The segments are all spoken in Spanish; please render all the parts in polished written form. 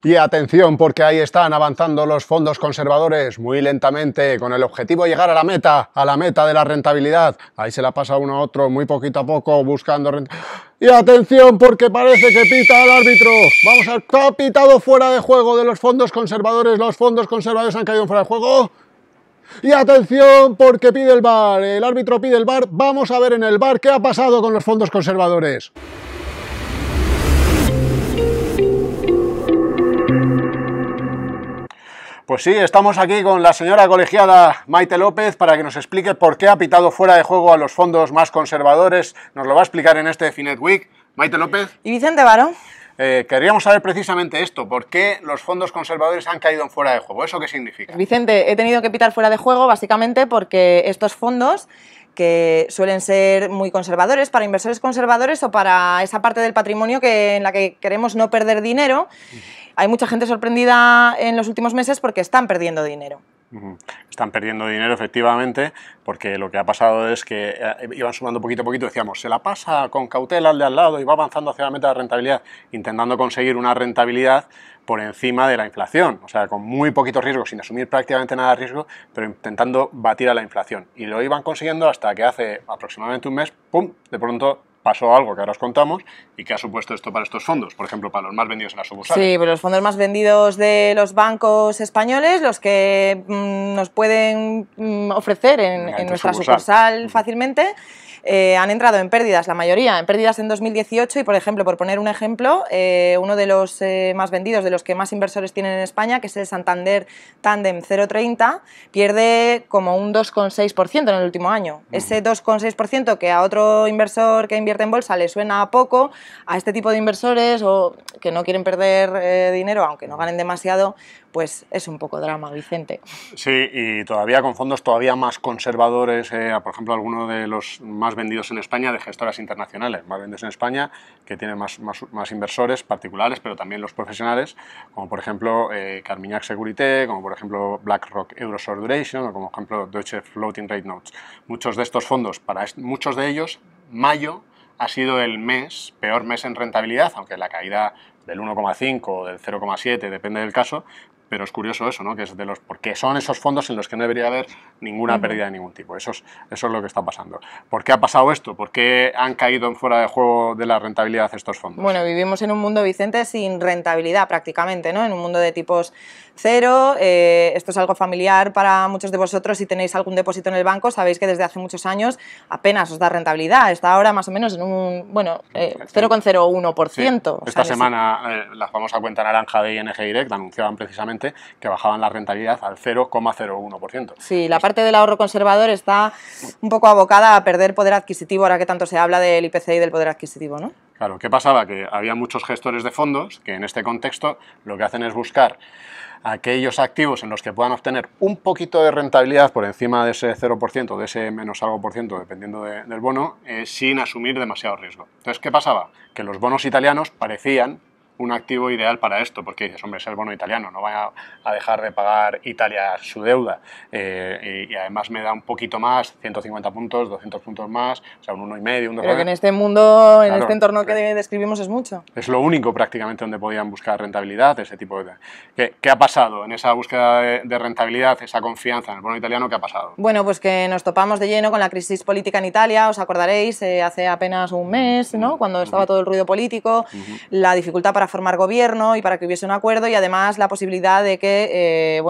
Y atención, porque ahí están avanzando los fondos conservadores muy lentamente, con el objetivo de llegar a la meta de la rentabilidad. Ahí se la pasa uno a otro, muy poquito a poco, buscando rentabilidad. Y atención, porque parece que pita el árbitro. Vamos a ver, ha pitado fuera de juego de los fondos conservadores. Los fondos conservadores han caído fuera de juego. Y atención, porque pide el VAR. El árbitro pide el VAR. Vamos a ver en el VAR qué ha pasado con los fondos conservadores. Pues sí, estamos aquí con la señora colegiada Maite López para que nos explique por qué ha pitado fuera de juego a los fondos más conservadores. Nos lo va a explicar en este Finet Week. Maite López. Y Vicente Varo. Queríamos saber precisamente esto, ¿por qué los fondos conservadores han caído en fuera de juego? ¿Eso qué significa? Vicente, he tenido que pitar fuera de juego básicamente porque estos fondos, que suelen ser muy conservadores, para inversores conservadores o para esa parte del patrimonio en la que queremos no perder dinero, hay mucha gente sorprendida en los últimos meses porque están perdiendo dinero. Están perdiendo dinero, efectivamente, porque lo que ha pasado es que iban sumando poquito a poquito, decíamos, se la pasa con cautela al de al lado y va avanzando hacia la meta de rentabilidad, intentando conseguir una rentabilidad por encima de la inflación, o sea, con muy poquito riesgo, sin asumir prácticamente nada de riesgo, pero intentando batir a la inflación. Y lo iban consiguiendo hasta que hace aproximadamente un mes, ¡pum!, de pronto pasó algo que ahora os contamos y que ha supuesto esto para estos fondos, por ejemplo, para los más vendidos en las sucursales. Sí, pero los fondos más vendidos de los bancos españoles, los que nos pueden ofrecer en nuestra sucursal fácilmente, han entrado en pérdidas, la mayoría, en pérdidas en 2018 y, por ejemplo, por poner un ejemplo, uno de los más vendidos, de los que más inversores tienen en España, que es el Santander Tandem 030, pierde como un 2,6% en el último año. Ese 2,6% que a otro inversor que invierte en bolsa le suena poco, a este tipo de inversores o que no quieren perder dinero, aunque no ganen demasiado, pues es un poco drama, Vicente. Sí, y todavía con fondos todavía más conservadores, por ejemplo, alguno de los más vendidos en España, de gestoras internacionales, más vendidos en España, que tienen más inversores particulares, pero también los profesionales, como por ejemplo Carmignac Securité, como por ejemplo BlackRock Euro Short Duration, o como por ejemplo Deutsche Floating Rate Notes. Muchos de estos fondos, para muchos de ellos, mayo ha sido el peor mes en rentabilidad, aunque la caída del 1,5 o del 0,7, depende del caso, pero es curioso eso, ¿no? Que es porque son esos fondos en los que no debería haber ninguna pérdida de ningún tipo. Eso es lo que está pasando. ¿Por qué ha pasado esto? ¿Por qué han caído en fuera de juego de la rentabilidad estos fondos? Bueno, vivimos en un mundo, Vicente, sin rentabilidad prácticamente, ¿no? En un mundo de tipos cero. Esto es algo familiar para muchos de vosotros. Si tenéis algún depósito en el banco, sabéis que desde hace muchos años apenas os da rentabilidad. Está ahora más o menos en un 0,01%. Sí. Esta semana la famosa cuenta naranja de ING Direct anunciaban precisamente que bajaban la rentabilidad al 0,01%. Sí, la parte del ahorro conservador está un poco abocada a perder poder adquisitivo, ahora que tanto se habla del IPC y del poder adquisitivo, ¿no? Claro, ¿qué pasaba? Que había muchos gestores de fondos que en este contexto lo que hacen es buscar aquellos activos en los que puedan obtener un poquito de rentabilidad por encima de ese 0%, de ese menos algo por ciento, dependiendo del bono, sin asumir demasiado riesgo. Entonces, ¿qué pasaba? Que los bonos italianos parecían un activo ideal para esto, porque dices, hombre, es el bono italiano, no va a dejar de pagar Italia su deuda, y además me da un poquito más, 150 puntos, 200 puntos más, o sea, un 1,5, un 2. Pero que en este mundo, en este entorno que describimos es mucho. Es lo único prácticamente donde podían buscar rentabilidad, ese tipo de... ¿Qué ha pasado en esa búsqueda de rentabilidad, esa confianza en el bono italiano? ¿Qué ha pasado? Bueno, pues que nos topamos de lleno con la crisis política en Italia, os acordaréis, hace apenas un mes, ¿no? Cuando estaba todo el ruido político, la dificultad para formar gobierno y para que hubiese un acuerdo, y además la posibilidad de que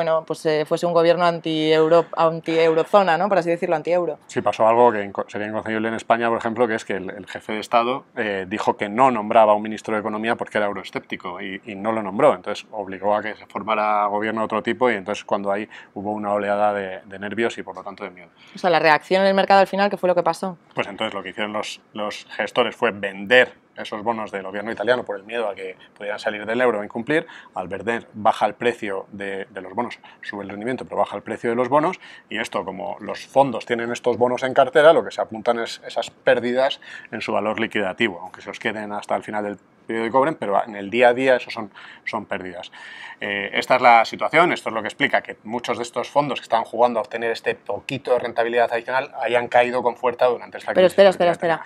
fuese un gobierno anti-eurozona, ¿no? Por así decirlo, anti-euro. Sí, pasó algo que sería inconcebible en España, por ejemplo, que es que el jefe de Estado dijo que no nombraba a un ministro de Economía porque era euroescéptico y no lo nombró, entonces obligó a que se formara gobierno de otro tipo, y entonces cuando ahí hubo una oleada de nervios y por lo tanto de miedo. O sea, la reacción en el mercado al final, ¿qué fue lo que pasó? Pues entonces lo que hicieron los gestores fue vender esos bonos del gobierno italiano por el miedo a que pudieran salir del euro e incumplir. Al vender baja el precio de los bonos, sube el rendimiento pero baja el precio de los bonos, y esto, como los fondos tienen estos bonos en cartera, lo que se apuntan es esas pérdidas en su valor liquidativo, aunque se los queden hasta el final del periodo y cobren, pero en el día a día eso son pérdidas. Esta es la situación, esto es lo que explica que muchos de estos fondos que están jugando a obtener este poquito de rentabilidad adicional hayan caído con fuerza durante esta crisis. Pero espera.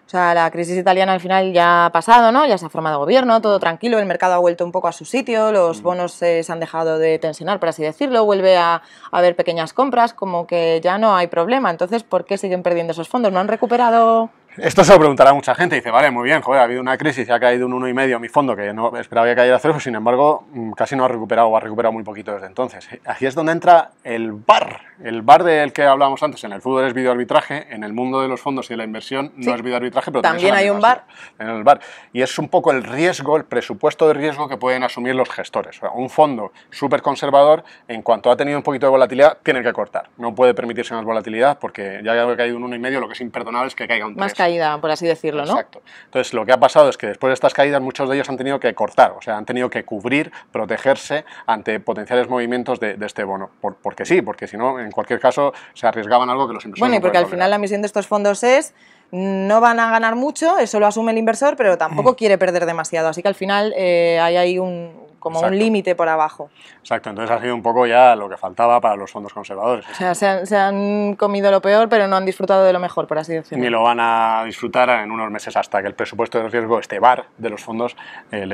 O sea, la crisis italiana al final ya ha pasado, ¿no? Ya se ha formado gobierno, todo tranquilo, el mercado ha vuelto un poco a su sitio, los bonos se han dejado de tensionar, por así decirlo, vuelve a haber pequeñas compras, como que ya no hay problema. Entonces, ¿por qué siguen perdiendo esos fondos? ¿No han recuperado...? Esto se lo preguntará mucha gente y dice, vale, muy bien, joder, ha habido una crisis y ha caído un 1,5 mi fondo, que no esperaba que cayera a 0, sin embargo, casi no ha recuperado o ha recuperado muy poquito desde entonces. Aquí es donde entra el VAR. El VAR del que hablábamos antes, en el fútbol es videoarbitraje, en el mundo de los fondos y de la inversión no es videoarbitraje, pero también hay un VAR. En el VAR. Y es un poco el riesgo, el presupuesto de riesgo que pueden asumir los gestores. O sea, un fondo súper conservador, en cuanto ha tenido un poquito de volatilidad, tiene que cortar. No puede permitirse más volatilidad porque ya ha caído un 1,5, lo que es imperdonable es que caiga un 3. Más caída, por así decirlo, ¿no? Exacto. Entonces, lo que ha pasado es que después de estas caídas, muchos de ellos han tenido que cortar, o sea, han tenido que cubrir, protegerse ante potenciales movimientos de este bono. Porque sí, porque si no, en cualquier caso, se arriesgaban algo que los inversores. Bueno, y porque al final la misión de estos fondos es no van a ganar mucho, eso lo asume el inversor, pero tampoco quiere perder demasiado, así que al final hay ahí un límite por abajo. Exacto, entonces ha sido un poco ya lo que faltaba para los fondos conservadores. O sea, se han comido lo peor, pero no han disfrutado de lo mejor, por así decirlo. Ni lo van a disfrutar en unos meses hasta que el presupuesto de riesgo, este VAR de los fondos,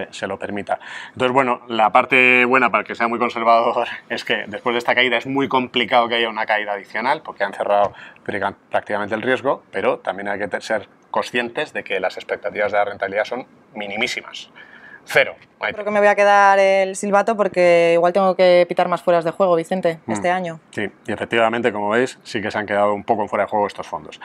se lo permita. Entonces, bueno, la parte buena para el que sea muy conservador es que después de esta caída es muy complicado que haya una caída adicional, porque han cerrado prácticamente el riesgo, pero también hay que ser conscientes de que las expectativas de la rentabilidad son minimísimas. 0. Creo que me voy a quedar el silbato porque igual tengo que pitar más fueras de juego, Vicente, este año. Sí, y efectivamente, como veis, sí que se han quedado un poco fuera de juego estos fondos.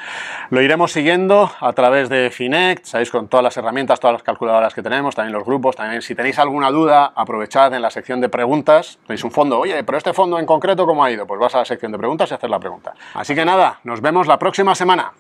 Lo iremos siguiendo a través de Finect, sabéis, con todas las herramientas, todas las calculadoras que tenemos, también los grupos, también si tenéis alguna duda, aprovechad en la sección de preguntas, tenéis un fondo, oye, pero este fondo en concreto, ¿cómo ha ido? Pues vas a la sección de preguntas y hacer la pregunta. Así que nada, nos vemos la próxima semana.